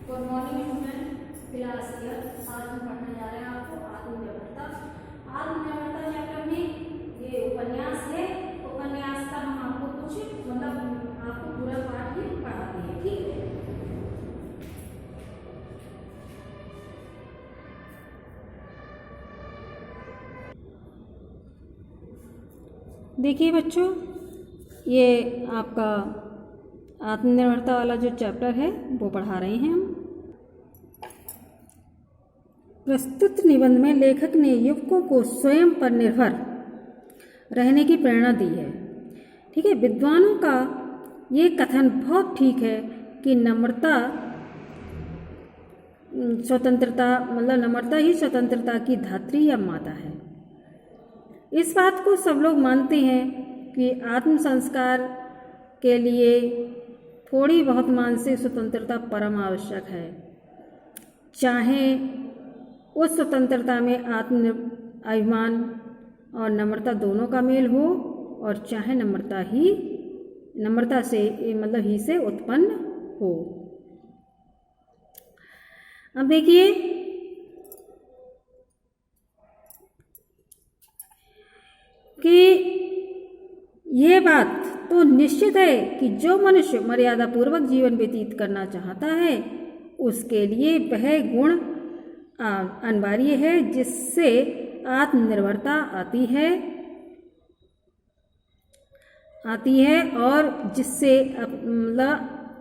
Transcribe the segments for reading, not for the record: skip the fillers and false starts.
Good morning student, class year. आज हम पढ़ने जा रहे हैं आपको आत्मनिर्भरता। आत्मनिर्भरता चैप्टर में ये उपन्यास है। उपन्यास का हम आपको कुछ आपको पूरा पाठ ही पढ़ाते हैं, ठीक है। देखिए बच्चों, ये आपका आत्मनिर्भरता वाला जो चैप्टर है वो पढ़ा रहे हैं हम। प्रस्तुत निबंध में लेखक ने युवकों को स्वयं पर निर्भर रहने की प्रेरणा दी है। ठीक है, विद्वानों का ये कथन बहुत ठीक है कि नम्रता स्वतंत्रता नम्रता ही स्वतंत्रता की धात्री या माता है। इस बात को सब लोग मानते हैं कि आत्म संस्कार के लिए थोड़ी बहुत मानसिक स्वतंत्रता परम आवश्यक है। चाहे उस स्वतंत्रता में आत्म अभिमान और नम्रता दोनों का मेल हो, और चाहे नम्रता से ही से उत्पन्न हो। अब देखिए कि यह बात तो निश्चित है कि जो मनुष्य मर्यादा पूर्वक जीवन व्यतीत करना चाहता है उसके लिए वह गुण अनिवार्य है जिससे आत्मनिर्भरता आती है और जिससे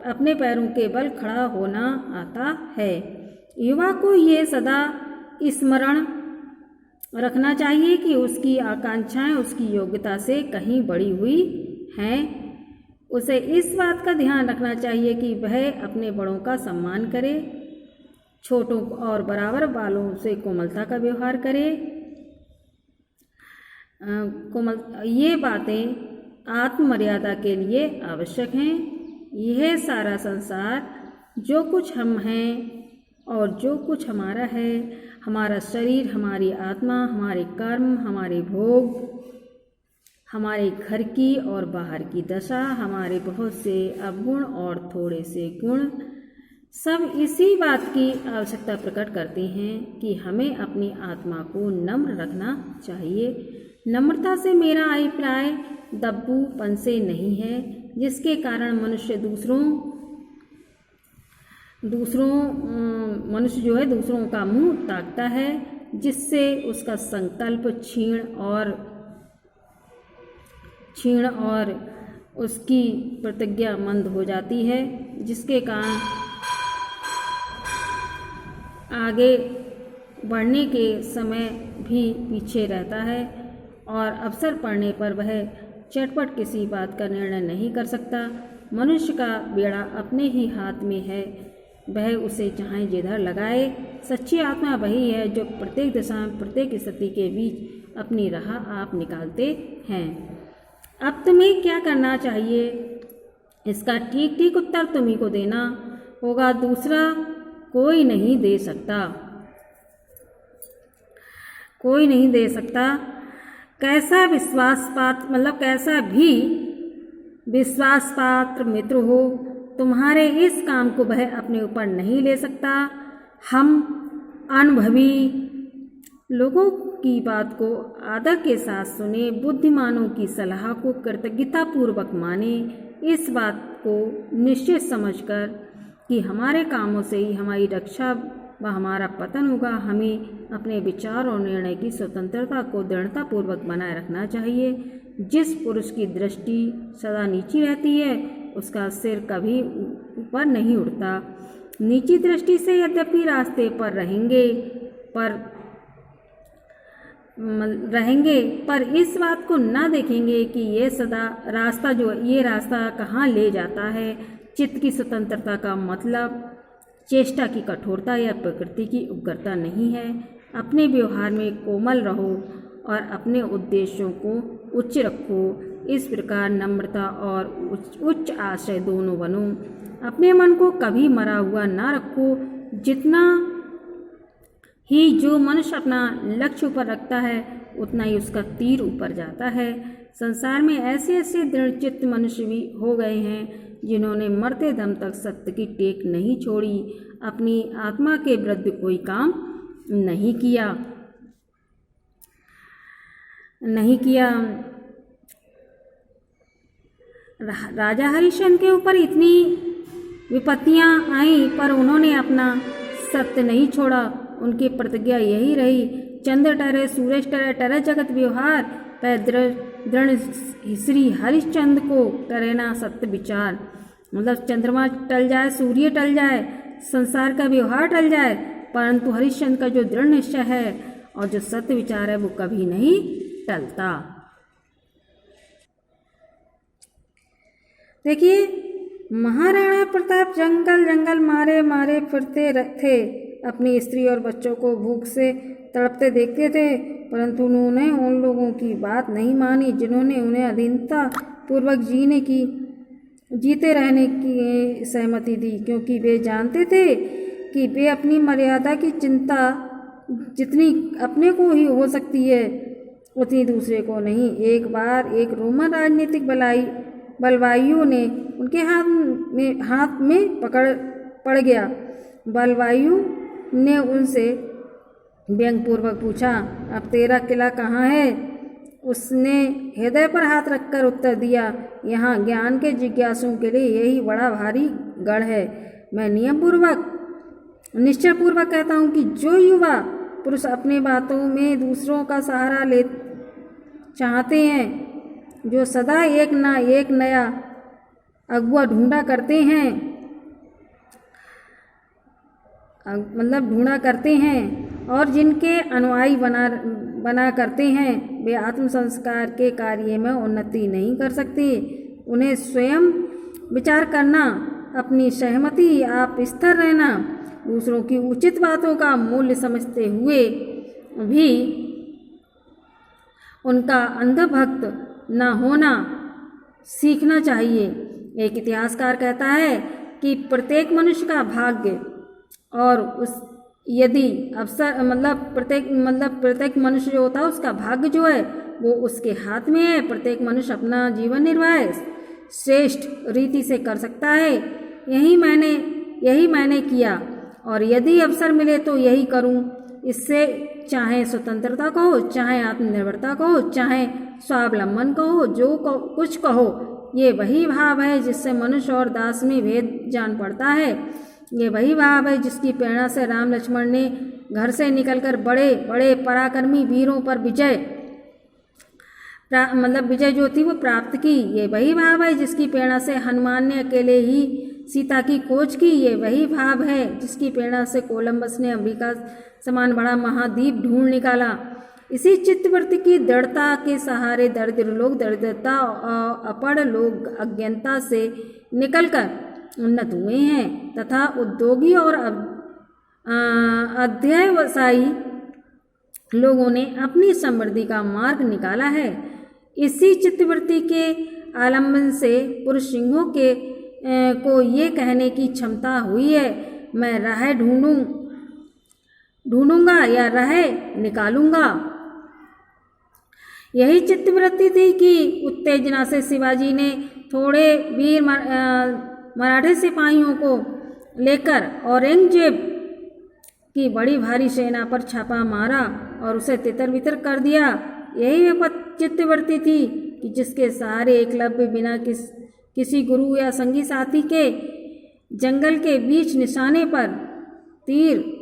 अपने पैरों के बल खड़ा होना आता है। युवा को ये सदा स्मरण रखना चाहिए कि उसकी आकांक्षाएं उसकी योग्यता से कहीं बढ़ी हुई हैं। उसे इस बात का ध्यान रखना चाहिए कि वह अपने बड़ों का सम्मान करे, छोटों और बराबर वालों से कोमलता का व्यवहार करे। ये बातें आत्ममर्यादा के लिए आवश्यक हैं। यह सारा संसार, जो कुछ हम हैं और जो कुछ हमारा है, हमारा शरीर, हमारी आत्मा, हमारे कर्म, हमारे भोग, हमारे घर की और बाहर की दशा, हमारे बहुत से अवगुण और थोड़े से गुण, सब इसी बात की आवश्यकता प्रकट करते हैं कि हमें अपनी आत्मा को नम्र रखना चाहिए। नम्रता से मेरा अभिप्राय दब्बूपन से नहीं है, जिसके कारण मनुष्य दूसरों का मुंह ताकता है, जिससे उसका संकल्प क्षीण और उसकी प्रतिज्ञा मंद हो जाती है, जिसके कारण आगे बढ़ने के समय भी पीछे रहता है और अवसर पड़ने पर वह चटपट किसी बात का निर्णय नहीं कर सकता। मनुष्य का बेड़ा अपने ही हाथ में है, वह उसे चाहे जिधर लगाए। सच्ची आत्मा वही है जो प्रत्येक दशा में, प्रत्येक स्थिति के बीच अपनी राह आप निकालते हैं। अब तुम्हें क्या करना चाहिए, इसका ठीक ठीक उत्तर तुम्ही को देना होगा, दूसरा कोई नहीं दे सकता। कैसा भी विश्वास पात्र मित्र हो, तुम्हारे इस काम को वह अपने ऊपर नहीं ले सकता। हम अनुभवी लोगों की बात को आदर के साथ सुने, बुद्धिमानों की सलाह को कृतज्ञतापूर्वक माने। इस बात को निश्चित समझकर कि हमारे कामों से ही हमारी रक्षा व हमारा पतन होगा, हमें अपने विचार और निर्णय की स्वतंत्रता को दृढ़तापूर्वक बनाए रखना चाहिए। जिस पुरुष की दृष्टि सदा नीची रहती है उसका सिर कभी ऊपर नहीं उठता। नीची दृष्टि से यद्यपि रास्ते पर रहेंगे पर इस बात को ना देखेंगे कि ये रास्ता कहाँ ले जाता है। चित्त की स्वतंत्रता का मतलब चेष्टा की कठोरता या प्रकृति की उग्रता नहीं है। अपने व्यवहार में कोमल रहो और अपने उद्देश्यों को उच्च रखो। इस प्रकार नम्रता और उच्च आशय दोनों बनो। अपने मन को कभी मरा हुआ ना रखो। जितना ही जो मनुष्य अपना लक्ष्य ऊपर रखता है उतना ही उसका तीर ऊपर जाता है। संसार में ऐसे ऐसे दृढ़चित्त मनुष्य भी हो गए हैं जिन्होंने मरते दम तक सत्य की टेक नहीं छोड़ी, अपनी आत्मा के विरुद्ध कोई काम नहीं किया। राजा हरिश्चंद्र के ऊपर इतनी विपत्तियां आईं, पर उन्होंने अपना सत्य नहीं छोड़ा। उनकी प्रतिज्ञा यही रही, चंद्र टरे सूरज टरे, टरे जगत व्यवहार, पर दृढ़ श्री हरिश्चंद्र को टरे ना सत्य विचार। मतलब चंद्रमा टल जाए, सूर्य टल जाए, संसार का व्यवहार टल जाए, परंतु हरिश्चंद्र का जो दृढ़ निश्चय है और जो सत्य विचार है वो कभी नहीं टलता। देखिए, महाराणा प्रताप जंगल जंगल मारे मारे फिरते थे, अपनी स्त्री और बच्चों को भूख से तड़पते देखते थे, परंतु उन्होंने उन लोगों की बात नहीं मानी जिन्होंने उन्हें अधीनता पूर्वक जीते रहने की सहमति दी, क्योंकि वे जानते थे कि वे अपनी मर्यादा की चिंता जितनी अपने को ही हो सकती है उतनी दूसरे को नहीं। एक बार एक रोमन राजनीतिक बलवायु ने उनके हाथ में पड़ गया। बलवायु ने उनसे व्यंगपूर्वक पूछा, अब तेरा किला कहाँ है? उसने हृदय पर हाथ रखकर उत्तर दिया, यहाँ ज्ञान के जिज्ञासुओं के लिए यही बड़ा भारी गढ़ है। मैं निश्चयपूर्वक कहता हूँ कि जो युवा पुरुष अपने बातों में दूसरों का सहारा ले चाहते हैं, जो सदा एक नया अगुआ ढूंढा करते हैं और जिनके अनुयायी बना करते हैं, वे आत्म संस्कार के कार्य में उन्नति नहीं कर सकते। उन्हें स्वयं विचार करना, अपनी सहमति आप स्थिर रहना, दूसरों की उचित बातों का मूल्य समझते हुए भी उनका अंधभक्त न होना सीखना चाहिए। एक इतिहासकार कहता है कि प्रत्येक मनुष्य का भाग्य और यदि अवसर प्रत्येक मनुष्य जो होता है उसका भाग्य जो है वो उसके हाथ में है। प्रत्येक मनुष्य अपना जीवन निर्वाह श्रेष्ठ रीति से कर सकता है। यही मैंने किया और यदि अवसर मिले तो यही करूं। इससे चाहे स्वतंत्रता कहो, चाहे आत्मनिर्भरता कहो, चाहे स्वावलंबन कहो, कुछ कहो, ये वही भाव है जिससे मनुष्य और दास में भेद जान पड़ता है। ये वही भाव है जिसकी प्रेरणा से राम लक्ष्मण ने घर से निकलकर बड़े बड़े पराक्रमी वीरों पर विजय जो थी वो प्राप्त की। ये वही भाव है जिसकी प्रेरणा से हनुमान ने अकेले ही सीता की खोज की। ये वही भाव है जिसकी प्रेरणा से कोलंबस ने अमेरिका समान बड़ा महाद्वीप ढूंढ निकाला। इसी चित्तवृत्ति की दृढ़ता के सहारे दरिद्र लोग दरिद्रता और अपढ़ लोग अज्ञानता से निकलकर उन्नत हुए हैं तथा उद्योगी और अध्यवसायी लोगों ने अपनी समृद्धि का मार्ग निकाला है। इसी चित्तवृत्ति के आलम्बन से पुरुष सिंहों को ये कहने की क्षमता हुई है, मैं राह ढूंढूंगा या राह निकालूंगा। यही चित्तवृत्ति थी कि उत्तेजना से शिवाजी ने थोड़े वीर मराठे सिपाहियों को लेकर औरंगजेब की बड़ी भारी सेना पर छापा मारा और उसे तितर बितर कर दिया। यही चित्तवृत्ति थी कि जिसके सहारे एकलव्य बिना किसी गुरु या संगी साथी के जंगल के बीच निशाने पर तीर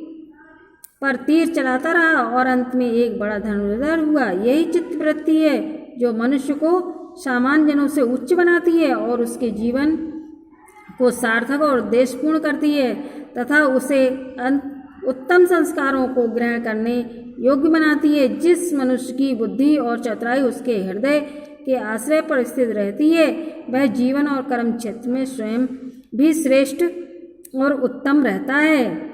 चलाता रहा और अंत में एक बड़ा धनुर्धर हुआ। यही चित्तवृत्ति है जो मनुष्य को सामान्य जनों से उच्च बनाती है और उसके जीवन को सार्थक और उद्देश्यपूर्ण करती है तथा उसे उत्तम संस्कारों को ग्रहण करने योग्य बनाती है। जिस मनुष्य की बुद्धि और चतुराई उसके हृदय के आश्रय पर स्थित रहती है, वह जीवन और कर्म क्षेत्र में स्वयं भी श्रेष्ठ और उत्तम रहता है।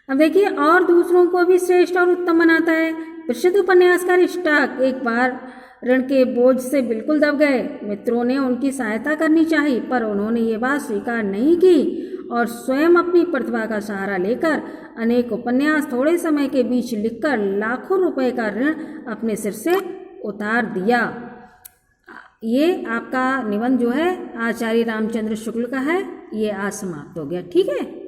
अब देखिए, और दूसरों को भी श्रेष्ठ और उत्तम बनाता है। प्रसिद्ध उपन्यासकार स्टार्क एक बार ऋण के बोझ से बिल्कुल दब गए। मित्रों ने उनकी सहायता करनी चाहिए, पर उन्होंने ये बात स्वीकार नहीं की और स्वयं अपनी प्रतिभा का सहारा लेकर अनेक उपन्यास थोड़े समय के बीच लिखकर लाखों रुपए का ऋण अपने सिर से उतार दिया। ये आपका निबंध जो है आचार्य रामचंद्र शुक्ल का है, ये आज समाप्त हो गया। ठीक है।